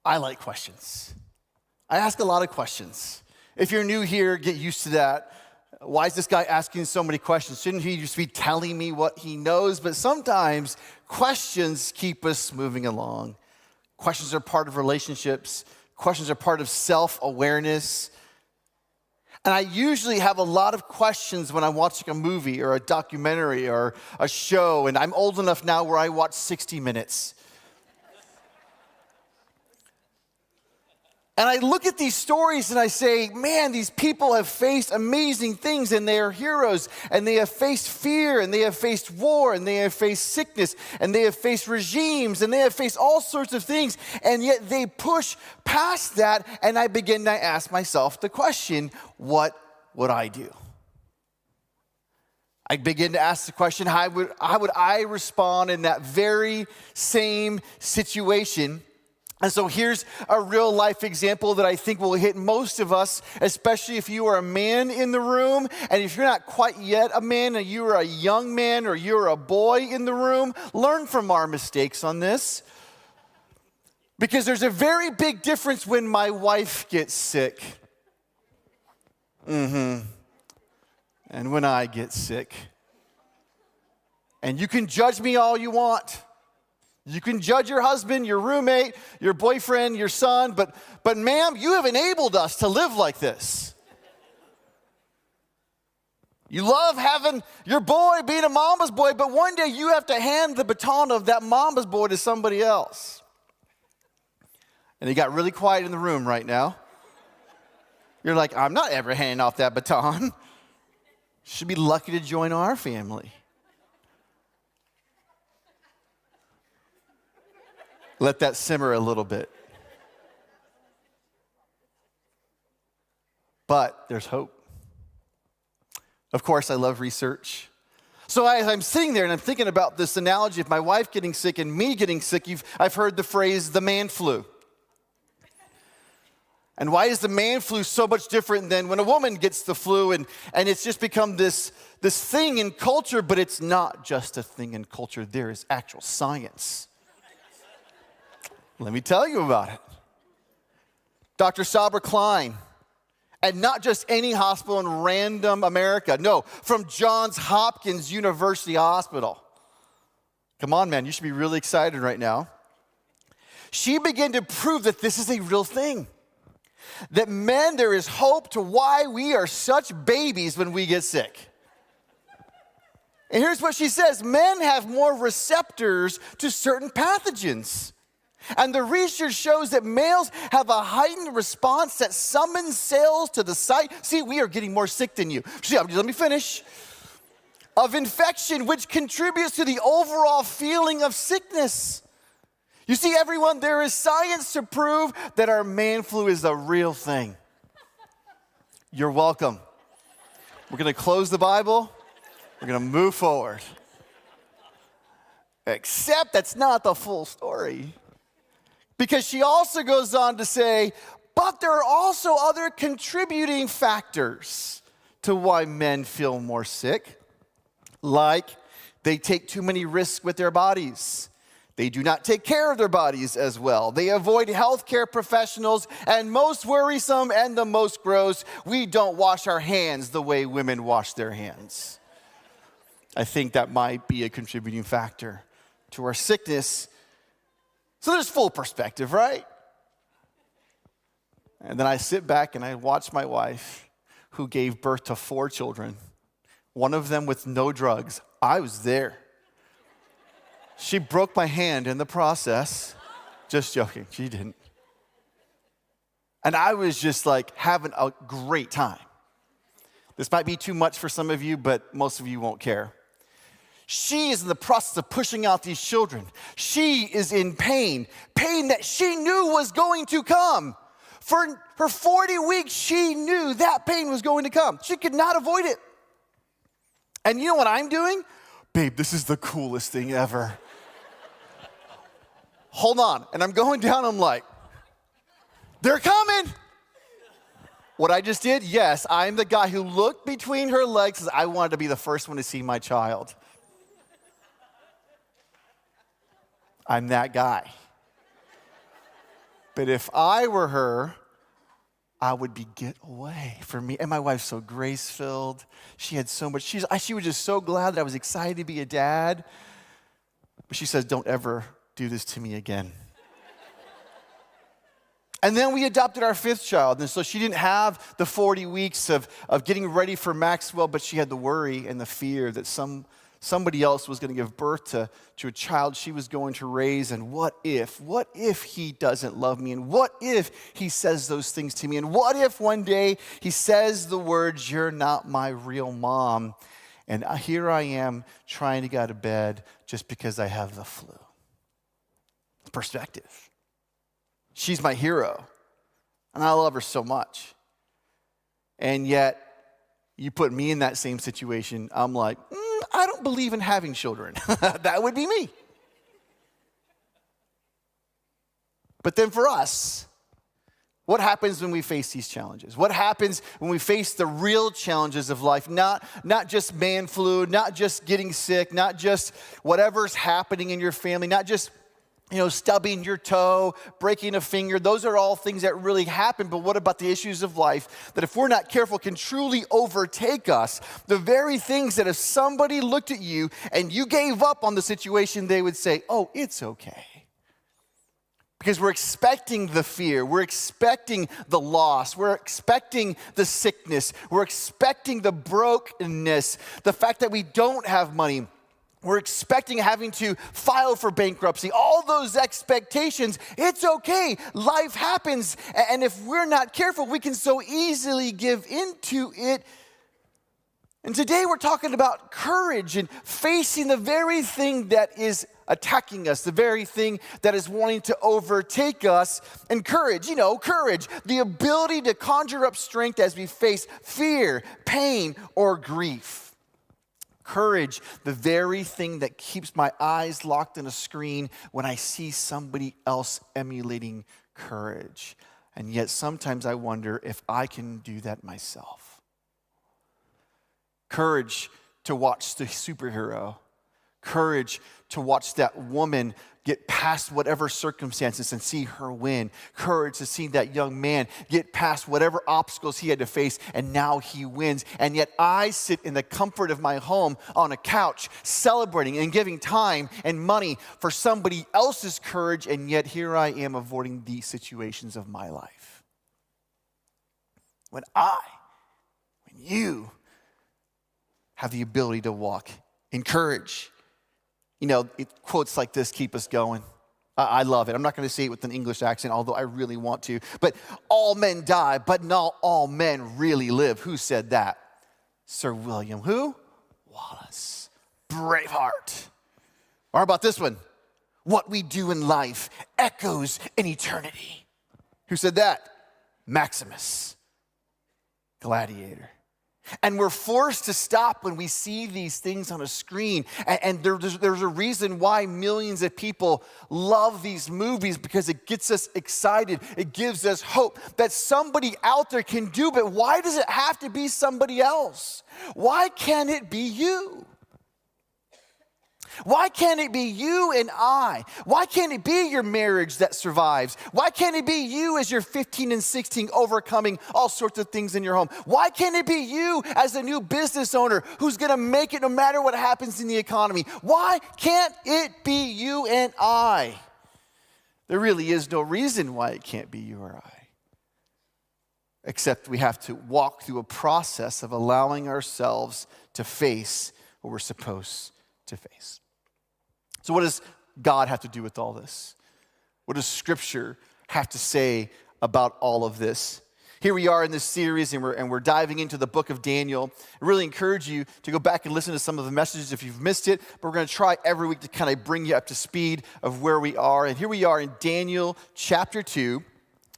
I like questions. I ask a lot of questions. If you're new here, get used to that. Why is this guy asking so many questions? Shouldn't he just be telling me what he knows? But sometimes questions keep us moving along. Questions are part of relationships. Questions are part of self-awareness. And I usually have a lot of questions when I'm watching a movie or a documentary or a show. And I'm old enough now where I watch 60 Minutes. And I look at these stories and I say, man, these people have faced amazing things and they are heroes. And they have faced fear and they have faced war and they have faced sickness and they have faced regimes and they have faced all sorts of things. And yet they push past that, and I begin to ask myself the question, what would I do? I begin to ask the question, how would I respond in that very same situation? And so here's a real life example that I think will hit most of us, especially if you are a man in the room. And if you're not quite yet a man and you're a young man or you're a boy in the room, learn from our mistakes on this. Because there's a very big difference when my wife gets sick. And when I get sick. And you can judge me all you want. You can judge your husband, your roommate, your boyfriend, your son, but ma'am, you have enabled us to live like this. You love having your boy being a mama's boy, but one day you have to hand the baton of that mama's boy to somebody else. And it got really quiet in the room right now. You're like, I'm not ever handing off that baton. Should be lucky to join our family. Let that simmer a little bit. But there's hope. Of course, I love research. So as I'm sitting there and I'm thinking about this analogy of my wife getting sick and me getting sick, I've heard the phrase, the man flu. And why is the man flu so much different than when a woman gets the flu? And it's just become this thing in culture, but it's not just a thing in culture. There is actual science. Let me tell you about it. Dr. Sabra Klein, and not just any hospital in random America. No, from Johns Hopkins University Hospital. Come on, man, you should be really excited right now. She began to prove that this is a real thing. That men, there is hope to why we are such babies when we get sick. And here's what she says, men have more receptors to certain pathogens. And the research shows that males have a heightened response that summons cells to the site. See, we are getting more sick than you. See, let me finish. Of infection, which contributes to the overall feeling of sickness. You see, everyone, there is science to prove that our man flu is a real thing. You're welcome. We're going to close the Bible. We're going to move forward. Except that's not the full story. Because she also goes on to say, but there are also other contributing factors to why men feel more sick. Like they take too many risks with their bodies. They do not take care of their bodies as well. They avoid healthcare professionals, and most worrisome and the most gross, we don't wash our hands the way women wash their hands. I think that might be a contributing factor to our sickness. So there's full perspective, right? And then I sit back and I watch my wife, who gave birth to 4 children, one of them with no drugs. I was there. She broke my hand in the process. Just joking, she didn't. And I was just like having a great time. This might be too much for some of you, but most of you won't care. She is in the process of pushing out these children. She is in pain that she knew was going to come. For 40 weeks, she knew that pain was going to come. She could not avoid it. And you know what I'm doing? Babe, this is the coolest thing ever. Hold on. And I'm going down, I'm like, they're coming. What I just did? Yes, I'm the guy who looked between her legs because I wanted to be the first one to see my child. I'm that guy. But if I were her, I would be, get away from me. And my wife's so grace-filled. She had so much. She was just so glad that I was excited to be a dad. But she says, don't ever do this to me again. And then we adopted our 5th child. And so she didn't have the 40 weeks of getting ready for Maxwell, but she had the worry and the fear that somebody else was going to give birth to a child she was going to raise. And what if he doesn't love me? And what if he says those things to me? And what if one day he says the words, you're not my real mom? And here I am trying to get out of bed just because I have the flu. Perspective. She's my hero. And I love her so much. And yet, you put me in that same situation, I'm like, I don't believe in having children. That would be me. But then for us, what happens when we face these challenges? What happens when we face the real challenges of life? Not just man flu, not just getting sick, not just whatever's happening in your family, not just stubbing your toe, breaking a finger. Those are all things that really happen. But what about the issues of life that if we're not careful can truly overtake us? The very things that if somebody looked at you and you gave up on the situation, they would say, oh, it's okay. Because we're expecting the fear, we're expecting the loss, we're expecting the sickness, we're expecting the brokenness, the fact that we don't have money. We're expecting having to file for bankruptcy. All those expectations, it's okay. Life happens. And if we're not careful, we can so easily give into it. And today we're talking about courage and facing the very thing that is attacking us, the very thing that is wanting to overtake us. And courage, courage, the ability to conjure up strength as we face fear, pain, or grief. Courage, the very thing that keeps my eyes locked on a screen when I see somebody else emulating courage. And yet sometimes I wonder if I can do that myself. Courage to watch the superhero. Courage to watch that woman get past whatever circumstances and see her win. Courage to see that young man get past whatever obstacles he had to face and now he wins. And yet I sit in the comfort of my home on a couch celebrating and giving time and money for somebody else's courage, and yet here I am avoiding these situations of my life. When you have the ability to walk in courage. Quotes like this keep us going. I love it. I'm not going to say it with an English accent, although I really want to. But all men die, but not all men really live. Who said that? Sir William who? Wallace. Braveheart. Or how about this one? What we do in life echoes in eternity. Who said that? Maximus. Gladiator. And we're forced to stop when we see these things on a screen. And there's a reason why millions of people love these movies, because it gets us excited. It gives us hope that somebody out there can do, but why does it have to be somebody else? Why can't it be you? Why can't it be you and I? Why can't it be your marriage that survives? Why can't it be you as you're 15 and 16 overcoming all sorts of things in your home? Why can't it be you as a new business owner who's going to make it no matter what happens in the economy? Why can't it be you and I? There really is no reason why it can't be you or I, except we have to walk through a process of allowing ourselves to face what we're supposed to face. So what does God have to do with all this? What does Scripture have to say about all of this? Here we are in this series, and we're diving into the book of Daniel. I really encourage you to go back and listen to some of the messages if you've missed it, but we're going to try every week to kind of bring you up to speed of where we are. And here we are in Daniel chapter 2.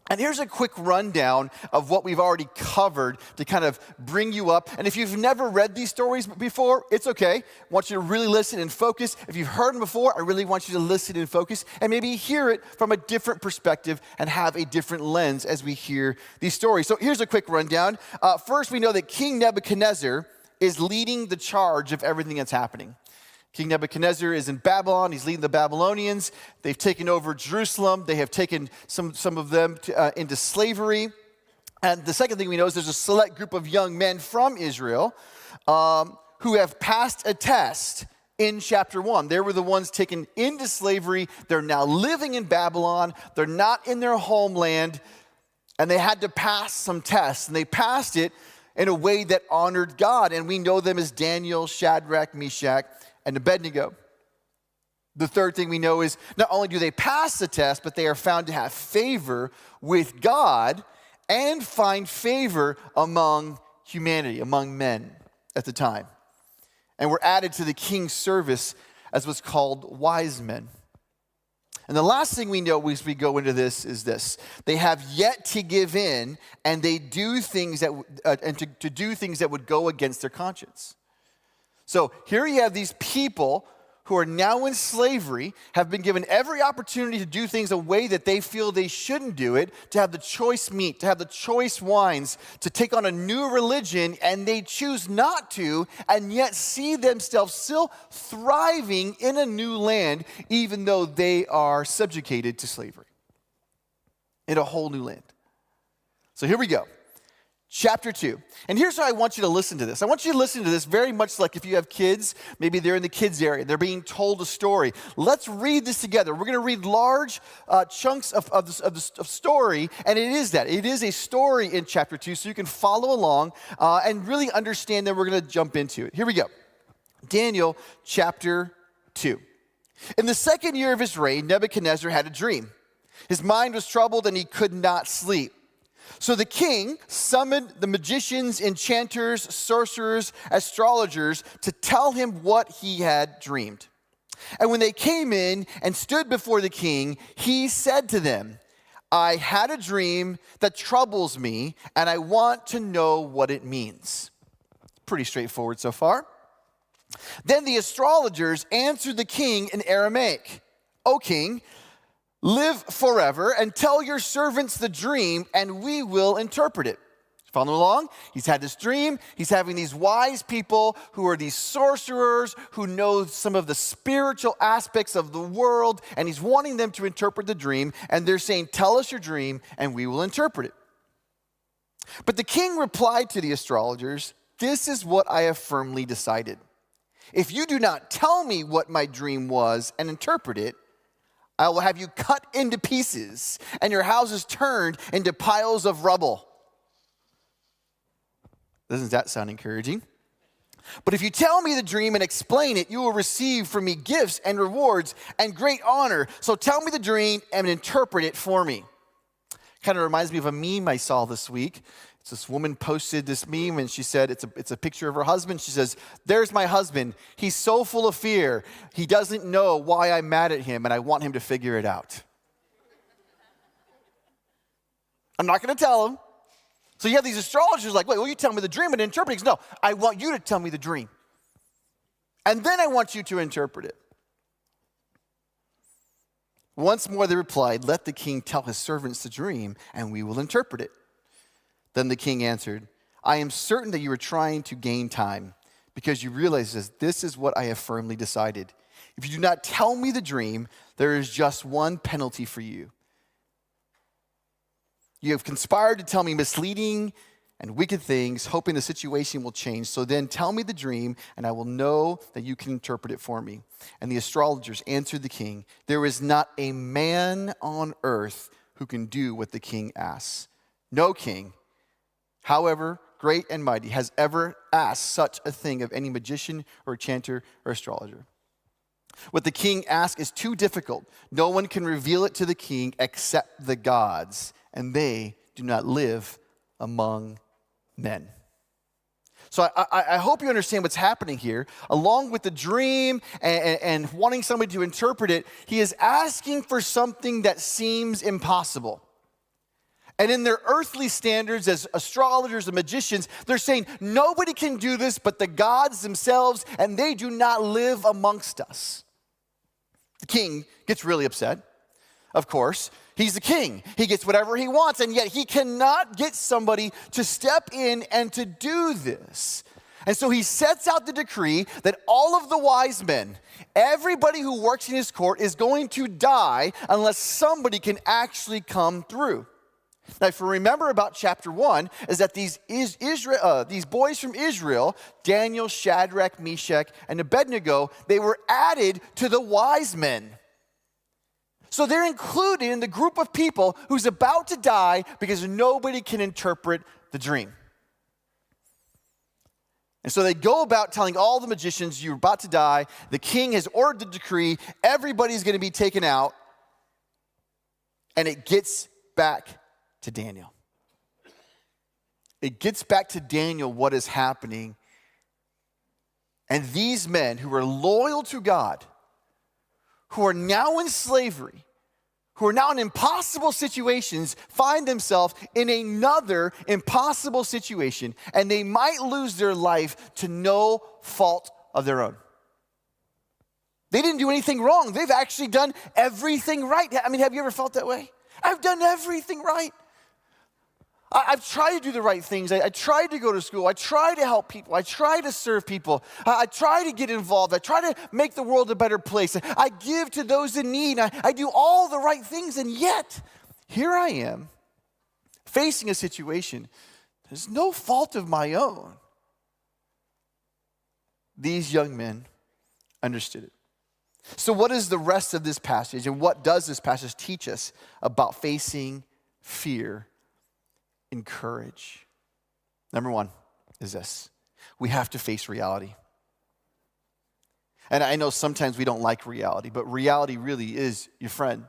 And here's a quick rundown of what we've already covered to kind of bring you up. And if you've never read these stories before, it's okay. I want you to really listen and focus. If you've heard them before, I really want you to listen and focus and maybe hear it from a different perspective and have a different lens as we hear these stories. So here's a quick rundown. First, we know that King Nebuchadnezzar is leading the charge of everything that's happening. King Nebuchadnezzar is in Babylon. He's leading the Babylonians. They've taken over Jerusalem. They have taken some of them into slavery. And the second thing we know is there's a select group of young men from Israel who have passed a test in chapter 1. They were the ones taken into slavery. They're now living in Babylon. They're not in their homeland. And they had to pass some tests. And they passed it in a way that honored God. And we know them as Daniel, Shadrach, Meshach, and Abednego. The third thing we know is not only do they pass the test, but they are found to have favor with God and find favor among humanity, among men at the time. And were added to the king's service as what's called wise men. And the last thing we know as we go into this is this. They have yet to give in, and they do things that to do things that would go against their conscience. So here you have these people who are now in slavery, have been given every opportunity to do things a way that they feel they shouldn't do it, to have the choice meat, to have the choice wines, to take on a new religion, and they choose not to, and yet see themselves still thriving in a new land, even though they are subjugated to slavery in a whole new land. So here we go. Chapter 2. And here's how I want you to listen to this. I want you to listen to this very much like if you have kids, maybe they're in the kids area, they're being told a story. Let's read this together. We're going to read large chunks of story, and it is that. It is a story in chapter 2, so you can follow along and really understand that we're going to jump into it. Here we go. Daniel chapter 2. In the second year of his reign, Nebuchadnezzar had a dream. His mind was troubled, and he could not sleep. So the king summoned the magicians, enchanters, sorcerers, astrologers to tell him what he had dreamed. And when they came in and stood before the king, he said to them, I had a dream that troubles me, and I want to know what it means. Pretty straightforward so far. Then the astrologers answered the king in Aramaic, O king, live forever and tell your servants the dream, and we will interpret it. Follow along? He's had this dream. He's having these wise people who are these sorcerers who know some of the spiritual aspects of the world, and he's wanting them to interpret the dream, and they're saying, tell us your dream, and we will interpret it. But the king replied to the astrologers, this is what I have firmly decided. If you do not tell me what my dream was and interpret it, I will have you cut into pieces and your houses turned into piles of rubble. Doesn't that sound encouraging? But if you tell me the dream and explain it, you will receive from me gifts and rewards and great honor. So tell me the dream and interpret it for me. Kind of reminds me of a meme I saw this week. This woman posted this meme, and she said, it's a picture of her husband. She says, there's my husband. He's so full of fear. He doesn't know why I'm mad at him, and I want him to figure it out. I'm not going to tell him. So you have these astrologers like, wait, will you tell me the dream and interpret it? No, I want you to tell me the dream. And then I want you to interpret it. Once more they replied, let the king tell his servants the dream, and we will interpret it. Then the king answered, I am certain that you are trying to gain time because you realize this is what I have firmly decided. If you do not tell me the dream, there is just one penalty for you. You have conspired to tell me misleading and wicked things, hoping the situation will change. So then tell me the dream, and I will know that you can interpret it for me. And the astrologers answered the king, there is not a man on earth who can do what the king asks. No king, however great and mighty, has ever asked such a thing of any magician or enchanter or astrologer. What the king asks is too difficult. No one can reveal it to the king except the gods, and they do not live among men. So I hope you understand what's happening here. Along with the dream and wanting somebody to interpret it, he is asking for something that seems impossible. And in their earthly standards as astrologers and magicians, they're saying nobody can do this but the gods themselves, and they do not live amongst us. The king gets really upset. Of course, he's the king. He gets whatever he wants, and yet he cannot get somebody to step in and to do this. And so he sets out the decree that all of the wise men, everybody who works in his court, is going to die unless somebody can actually come through. Now, if you remember about chapter 1, is that these boys from Israel, Daniel, Shadrach, Meshach, and Abednego, they were added to the wise men. So they're included in the group of people who's about to die because nobody can interpret the dream. And so they go about telling all the magicians, you're about to die. The king has ordered the decree. Everybody's going to be taken out. And it gets back to Daniel. It gets back to Daniel what is happening. And these men who are loyal to God, who are now in slavery, who are now in impossible situations, find themselves in another impossible situation, and they might lose their life to no fault of their own. They didn't do anything wrong. They've actually done everything right. I mean, have you ever felt that way? I've done everything right. I've tried to do the right things. I tried to go to school. I try to help people. I try to serve people. I try to get involved. I try to make the world a better place. I give to those in need. I do all the right things, and yet here I am facing a situation. There's no fault of my own. These young men understood it. So what is the rest of this passage, and what does this passage teach us about facing fear and courage? Number one is this: we have to face reality. And I know sometimes we don't like reality, but reality really is your friend.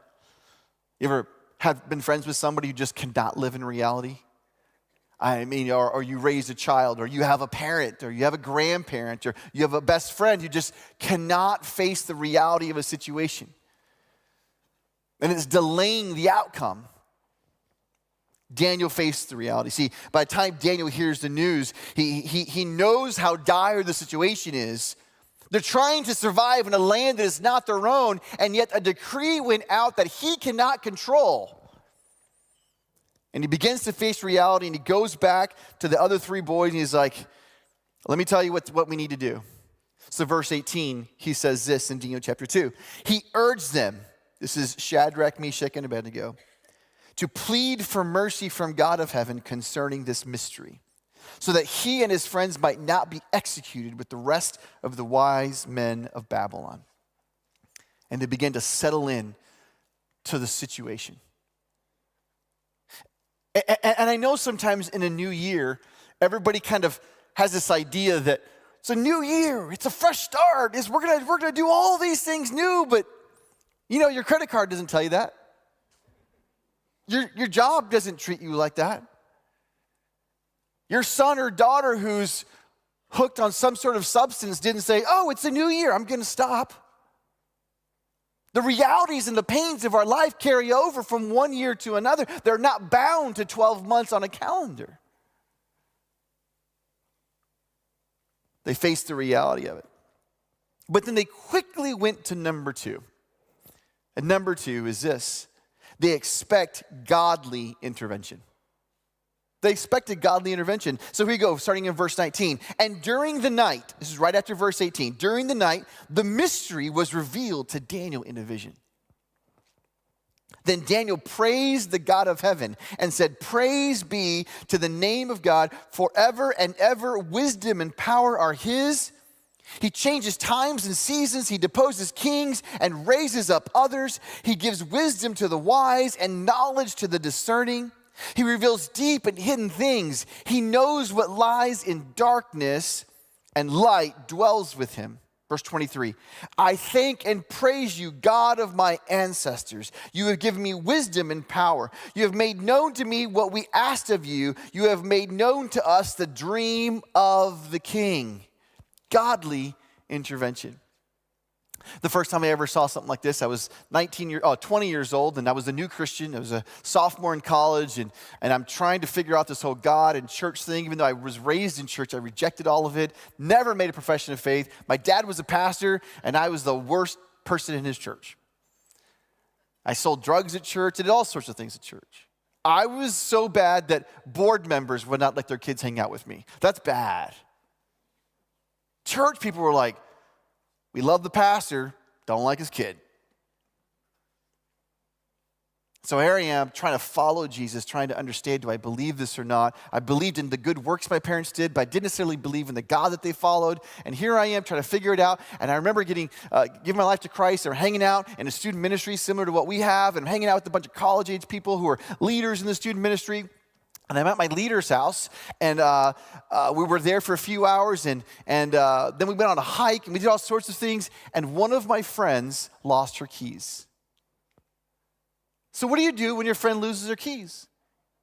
You ever have been friends with somebody who just cannot live in reality? I mean, or you raised a child, or you have a parent, or you have a grandparent, or you have a best friend who just cannot face the reality of a situation. And it's delaying the outcome. Daniel faced the reality. See, by the time Daniel hears the news, he knows how dire the situation is. They're trying to survive in a land that is not their own, and yet a decree went out that he cannot control. And he begins to face reality, and he goes back to the other three boys, and he's like, let me tell you what we need to do. So verse 18, he says this in Daniel chapter 2. He urged them, this is Shadrach, Meshach, and Abednego, to plead for mercy from God of heaven concerning this mystery, so that he and his friends might not be executed with the rest of the wise men of Babylon. And they began to settle in to the situation. And I know sometimes in a new year, everybody kind of has this idea that it's a new year, it's a fresh start, we're gonna do all these things new, but you know, your credit card doesn't tell you that. Your job doesn't treat you like that. Your son or daughter who's hooked on some sort of substance didn't say, oh, it's a new year, I'm going to stop. The realities and the pains of our life carry over from one year to another. They're not bound to 12 months on a calendar. They faced the reality of it. But then they quickly went to number two. And number two is this: they expect godly intervention. They expected godly intervention. So here we go, starting in verse 19. And during the night, this is right after verse 18, during the night, the mystery was revealed to Daniel in a vision. Then Daniel praised the God of heaven and said, praise be to the name of God forever and ever. Wisdom and power are his. He changes times and seasons. He deposes kings and raises up others. He gives wisdom to the wise and knowledge to the discerning. He reveals deep and hidden things. He knows what lies in darkness, and light dwells with him. Verse 23, I thank and praise you, God of my ancestors. You have given me wisdom and power. You have made known to me what we asked of you. You have made known to us the dream of the king. Godly intervention. The first time I ever saw something like this, I was 20 years old, and I was a new Christian. I was a sophomore in college, and I'm trying to figure out this whole God and church thing. Even though I was raised in church, I rejected all of it, never made a profession of faith. My dad was a pastor, and I was the worst person in his church. I sold drugs at church, and did all sorts of things at church. I was so bad that board members would not let their kids hang out with me. That's bad. Church people were like, we love the pastor, don't like his kid. So here I am trying to follow Jesus, trying to understand, do I believe this or not? I believed in the good works my parents did, but I didn't necessarily believe in the God that they followed. And here I am trying to figure it out. And I remember giving my life to Christ or hanging out in a student ministry similar to what we have, and hanging out with a bunch of college-age people who are leaders in the student ministry. And I'm at my leader's house, and we were there for a few hours, and then we went on a hike, and we did all sorts of things, and one of my friends lost her keys. So what do you do when your friend loses her keys?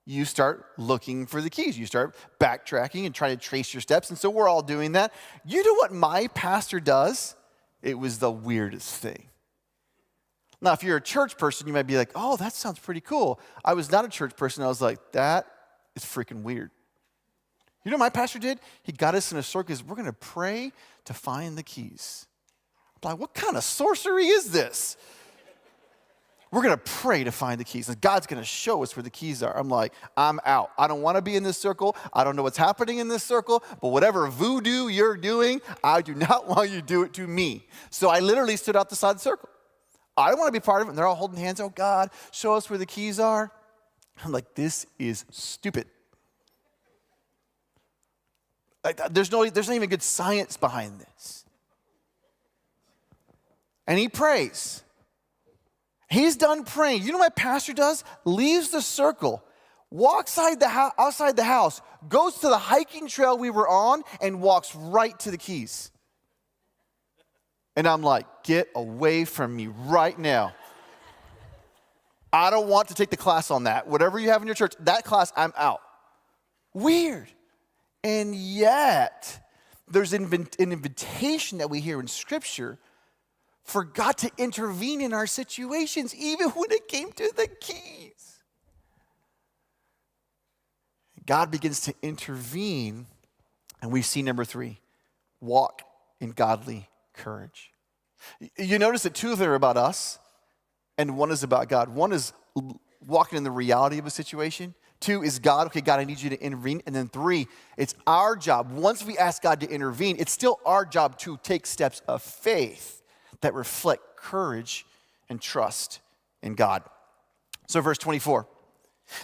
You start looking for the keys. You start backtracking and trying to trace your steps, and so we're all doing that. You know what my pastor does? It was the weirdest thing. Now, if you're a church person, you might be like, oh, that sounds pretty cool. I was not a church person. I was like, that is freaking weird. You know what my pastor did? He got us in a circle. We're going to pray to find the keys. I'm like, what kind of sorcery is this? We're going to pray to find the keys. And God's going to show us where the keys are. I'm like, I'm out. I don't want to be in this circle. I don't know what's happening in this circle. But whatever voodoo you're doing, I do not want you to do it to me. So I literally stood out the side of the circle. I don't want to be part of it. And they're all holding hands. Oh, God, show us where the keys are. I'm like, this is stupid. There's not even good science behind this. And he prays. He's done praying. You know what my pastor does? Leaves the circle, walks outside the house, goes to the hiking trail we were on, and walks right to the keys. And I'm like, get away from me right now. I don't want to take the class on that. Whatever you have in your church, that class, I'm out. Weird. And yet, there's an invitation that we hear in Scripture for God to intervene in our situations, even when it came to the keys. God begins to intervene, and we see number 3, walk in godly courage. You notice that 2 of them are about us, and 1 is about God. 1 is walking in the reality of a situation. 2 is God. Okay, God, I need you to intervene. And then 3, it's our job. Once we ask God to intervene, it's still our job to take steps of faith that reflect courage and trust in God. So verse 24.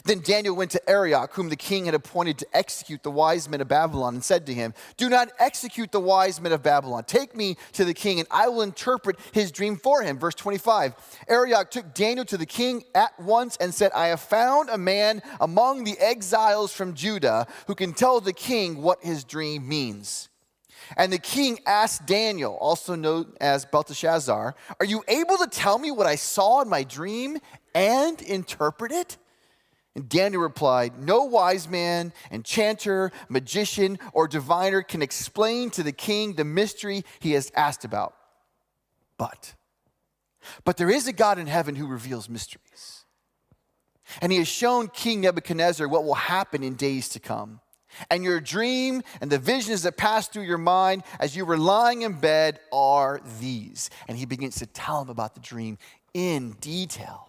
Then Daniel went to Arioch, whom the king had appointed to execute the wise men of Babylon, and said to him, do not execute the wise men of Babylon. Take me to the king, and I will interpret his dream for him. Verse 25. Arioch took Daniel to the king at once and said, I have found a man among the exiles from Judah who can tell the king what his dream means. And the king asked Daniel, also known as Belteshazzar, are you able to tell me what I saw in my dream and interpret it? And Daniel replied, no wise man, enchanter, magician, or diviner can explain to the king the mystery he has asked about. But there is a God in heaven who reveals mysteries. And he has shown King Nebuchadnezzar what will happen in days to come. And your dream and the visions that pass through your mind as you were lying in bed are these. And he begins to tell him about the dream in detail.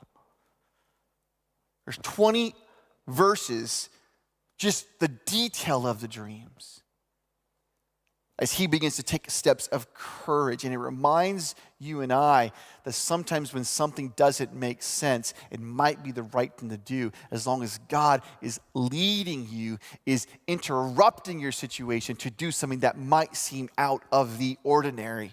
There's 20 verses, just the detail of the dreams. As he begins to take steps of courage. And it reminds you and I that sometimes when something doesn't make sense, it might be the right thing to do as long as God is leading you, is interrupting your situation to do something that might seem out of the ordinary.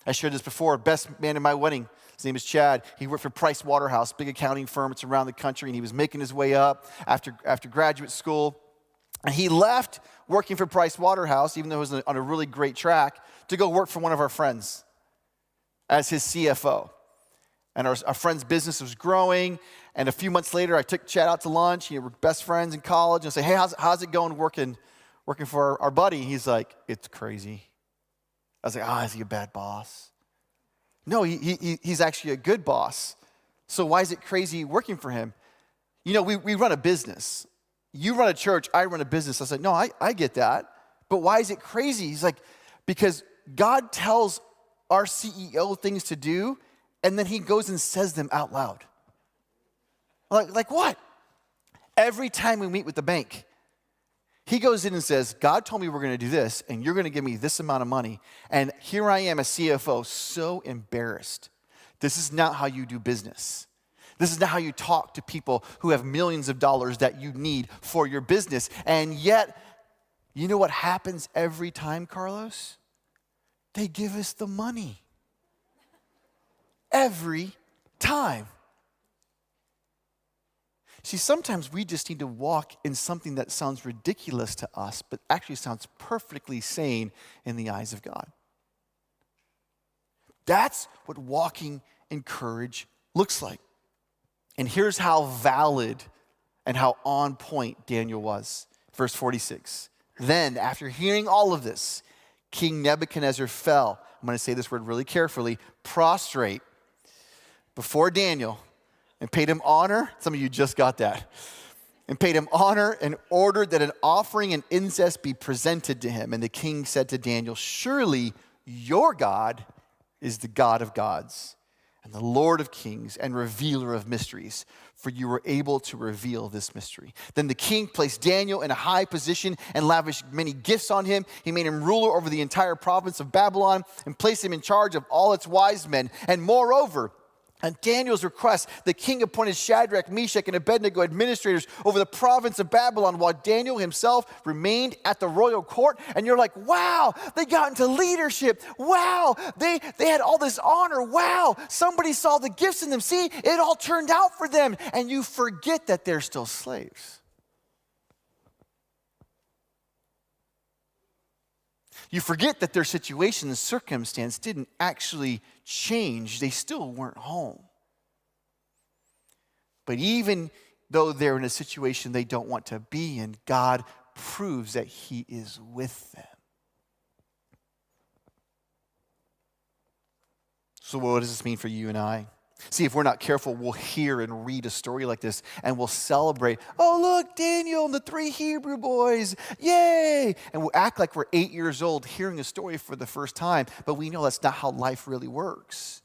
I shared this before, best man in my wedding. His name is Chad. He worked for Price Waterhouse, big accounting firm. It's around the country, and he was making his way up after graduate school. And he left working for Price Waterhouse, even though he was on a really great track, to go work for one of our friends as his CFO. And our friend's business was growing. And a few months later, I took Chad out to lunch. We're best friends in college. And I say, hey, how's it going working for our buddy? He's like, it's crazy. I was like, is he a bad boss? No, he's actually a good boss. So why is it crazy working for him? We run a business. You run a church, I run a business. I said, no, I get that. But why is it crazy? He's like, because God tells our CEO things to do, and then he goes and says them out loud. Like what? Every time we meet with the bank, he goes in and says, God told me we're going to do this, and you're going to give me this amount of money. And here I am, a CFO, so embarrassed. This is not how you do business. This is not how you talk to people who have millions of dollars that you need for your business. And yet, you know what happens every time, Carlos? They give us the money. Every time. See, sometimes we just need to walk in something that sounds ridiculous to us, but actually sounds perfectly sane in the eyes of God. That's what walking in courage looks like. And here's how valid and how on point Daniel was. Verse 46. Then, after hearing all of this, King Nebuchadnezzar fell. I'm going to say this word really carefully. Prostrate before Daniel and paid him honor. Some of you just got that. And paid him honor and ordered that an offering and incense be presented to him. And the king said to Daniel, surely your God is the God of gods and the Lord of kings and revealer of mysteries, for you were able to reveal this mystery. Then the king placed Daniel in a high position and lavished many gifts on him. He made him ruler over the entire province of Babylon and placed him in charge of all its wise men. And moreover, at Daniel's request, the king appointed Shadrach, Meshach, and Abednego administrators over the province of Babylon, while Daniel himself remained at the royal court. And you're like, wow, they got into leadership. Wow, they had all this honor. Wow, somebody saw the gifts in them. See, it all turned out for them. And you forget that they're still slaves. You forget that their situation and circumstance didn't actually change. They still weren't home. But even though they're in a situation they don't want to be in, God proves that he is with them. So what does this mean for you and I? See, if we're not careful, we'll hear and read a story like this and we'll celebrate. Oh, look, Daniel and the 3 Hebrew boys. Yay! And we'll act like we're 8 years old hearing a story for the first time, but we know that's not how life really works.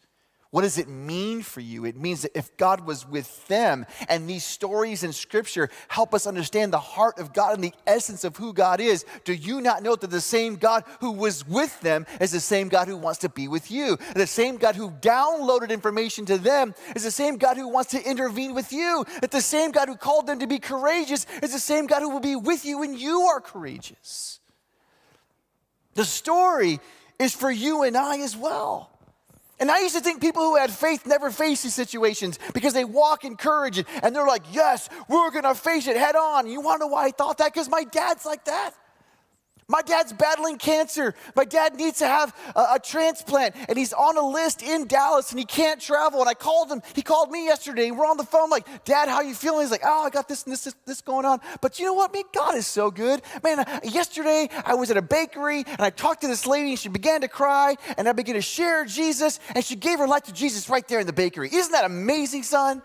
What does it mean for you? It means that if God was with them, and these stories in Scripture help us understand the heart of God and the essence of who God is, do you not know that the same God who was with them is the same God who wants to be with you? The same God who downloaded information to them is the same God who wants to intervene with you. That the same God who called them to be courageous is the same God who will be with you when you are courageous. The story is for you and I as well. And I used to think people who had faith never face these situations because they walk in courage and they're like, yes, we're going to face it head on. You want to know why I thought that? Because my dad's like that. My dad's battling cancer. My dad needs to have a transplant, and he's on a list in Dallas, and he can't travel. And I called him. He called me yesterday, and we're on the phone like, Dad, how you feeling? He's like, I got this and this going on. But you know what, man? God is so good. Man, yesterday I was at a bakery, and I talked to this lady, and she began to cry, and I began to share Jesus, and she gave her life to Jesus right there in the bakery. Isn't that amazing, son?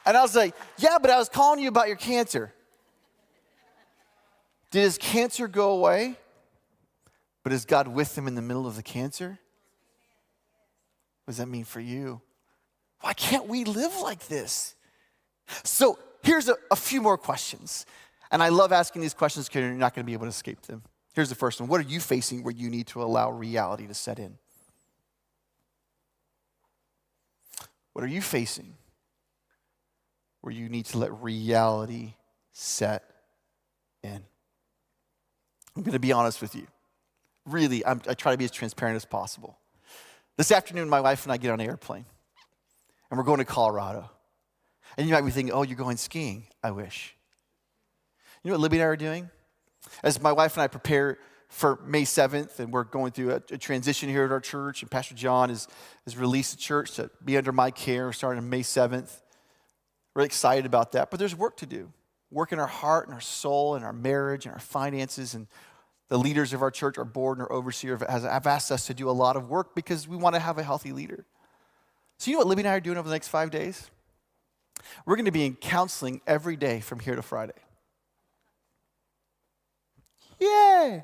And I was like, yeah, but I was calling you about your cancer. Did his cancer go away? But is God with him in the middle of the cancer? What does that mean for you? Why can't we live like this? So here's a few more questions. And I love asking these questions because you're not going to be able to escape them. Here's the first one. What are you facing where you need to allow reality to set in? What are you facing where you need to let reality set in? I'm going to be honest with you. Really, I try to be as transparent as possible. This afternoon, my wife and I get on an airplane, and we're going to Colorado. And you might be thinking, oh, you're going skiing. I wish. You know what Libby and I are doing? As my wife and I prepare for May 7th, and we're going through a transition here at our church, and Pastor John has released the church to be under my care starting on May 7th. Really excited about that, but there's work to do. Work in our heart and our soul and our marriage and our finances, and the leaders of our church, our board and our overseer have asked us to do a lot of work because we want to have a healthy leader. So you know what Libby and I are doing over the next 5 days? We're going to be in counseling every day from here to Friday. Yay!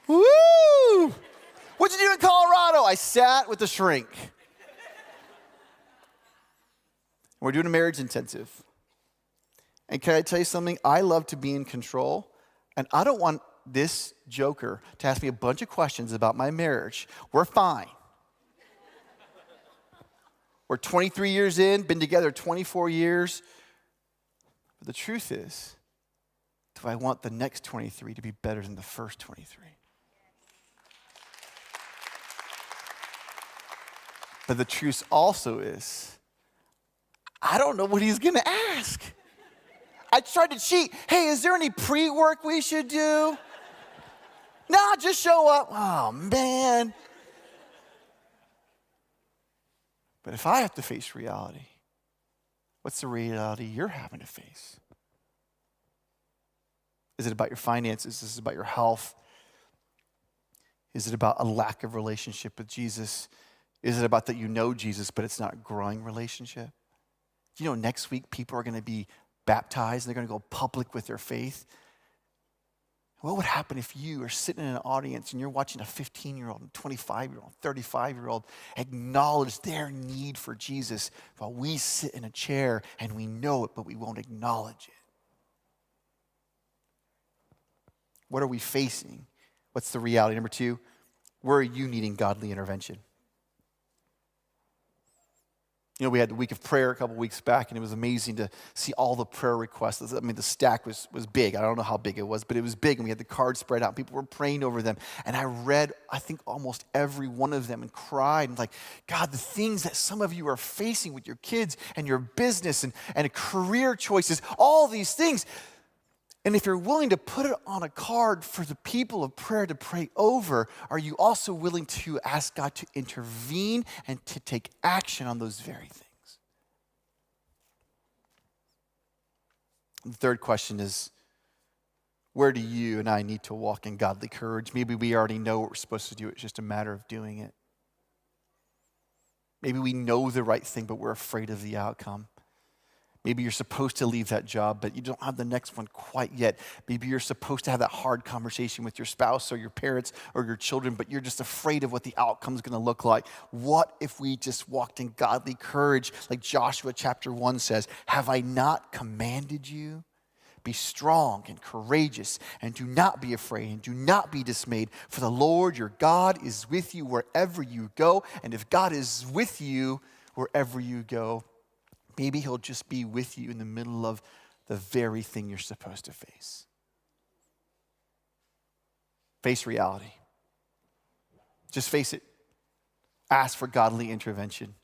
Woo! What'd you do in Colorado? I sat with the shrink. We're doing a marriage intensive. And can I tell you something? I love to be in control, and I don't want this joker to ask me a bunch of questions about my marriage. We're fine. We're 23 years in, been together 24 years. But the truth is, do I want the next 23 to be better than the first 23? But the truth also is, I don't know what he's going to ask. I tried to cheat. Hey, is there any pre-work we should do? Nah, just show up. Oh, man. But if I have to face reality, what's the reality you're having to face? Is it about your finances? Is it about your health? Is it about a lack of relationship with Jesus? Is it about that you know Jesus, but it's not a growing relationship? You know, next week people are going to be baptized and they're going to go public with their faith. What would happen if you are sitting in an audience and you're watching a 15-year-old, 25-year-old, 35-year-old acknowledge their need for Jesus while we sit in a chair and we know it, but we won't acknowledge it? What are we facing? What's the reality? Number two, where are you needing godly intervention? You know, we had the week of prayer a couple weeks back, and it was amazing to see all the prayer requests. I mean, the stack was big. I don't know how big it was, but it was big, and we had the cards spread out. People were praying over them, and I read, I think, almost every one of them and cried. And like, God, the things that some of you are facing with your kids and your business and career choices, all these things. And if you're willing to put it on a card for the people of prayer to pray over, are you also willing to ask God to intervene and to take action on those very things? The third question is, where do you and I need to walk in godly courage? Maybe we already know what we're supposed to do. It's just a matter of doing it. Maybe we know the right thing, but we're afraid of the outcome. Maybe you're supposed to leave that job, but you don't have the next one quite yet. Maybe you're supposed to have that hard conversation with your spouse or your parents or your children, but you're just afraid of what the outcome's going to look like. What if we just walked in godly courage, like Joshua chapter 1 says, have I not commanded you? Be strong and courageous, and do not be afraid, and do not be dismayed, for the Lord your God is with you wherever you go. And if God is with you wherever you go, maybe he'll just be with you in the middle of the very thing you're supposed to face. Face reality. Just face it. Ask for godly intervention.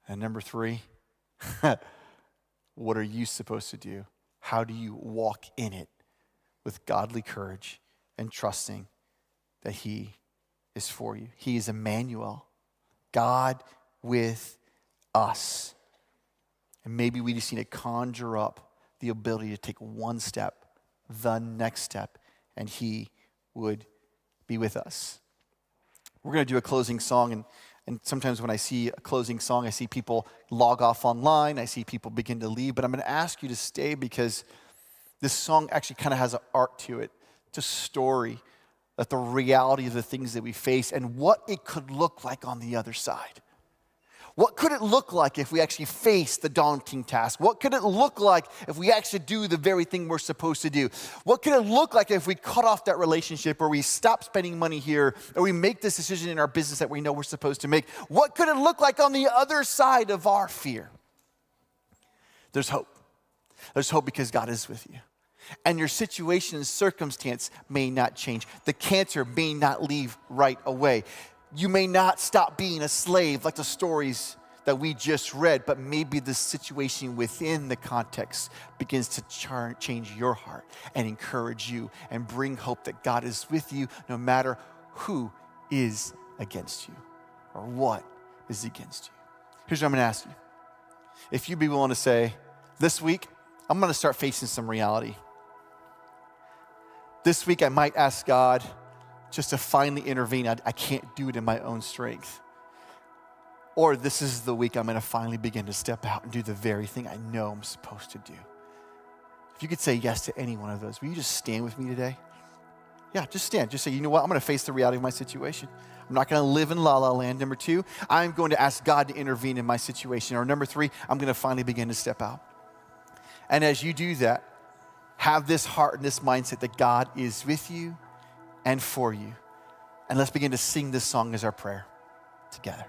And number 3, what are you supposed to do? How do you walk in it with godly courage and trusting that he is for you? He is Emmanuel, God with us. And maybe we just need to conjure up the ability to take one step, the next step, and he would be with us. We're going to do a closing song, and sometimes when I see a closing song, I see people log off online, I see people begin to leave, but I'm going to ask you to stay because this song actually kind of has an art to it. It's a story of the reality of the things that we face and what it could look like on the other side. What could it look like if we actually face the daunting task? What could it look like if we actually do the very thing we're supposed to do? What could it look like if we cut off that relationship or we stop spending money here or we make this decision in our business that we know we're supposed to make? What could it look like on the other side of our fear? There's hope. There's hope because God is with you. And your situation and circumstance may not change. The cancer may not leave right away. You may not stop being a slave like the stories that we just read, but maybe the situation within the context begins to change your heart and encourage you and bring hope that God is with you no matter who is against you or what is against you. Here's what I'm going to ask you. If you'd be willing to say, this week, I'm going to start facing some reality. This week, I might ask God just to finally intervene. I can't do it in my own strength. Or this is the week I'm going to finally begin to step out and do the very thing I know I'm supposed to do. If you could say yes to any one of those, will you just stand with me today? Yeah, just stand. Just say, you know what? I'm going to face the reality of my situation. I'm not going to live in la-la land. Number 2, I'm going to ask God to intervene in my situation. Or number 3, I'm going to finally begin to step out. And as you do that, have this heart and this mindset that God is with you and for you. And let's begin to sing this song as our prayer together.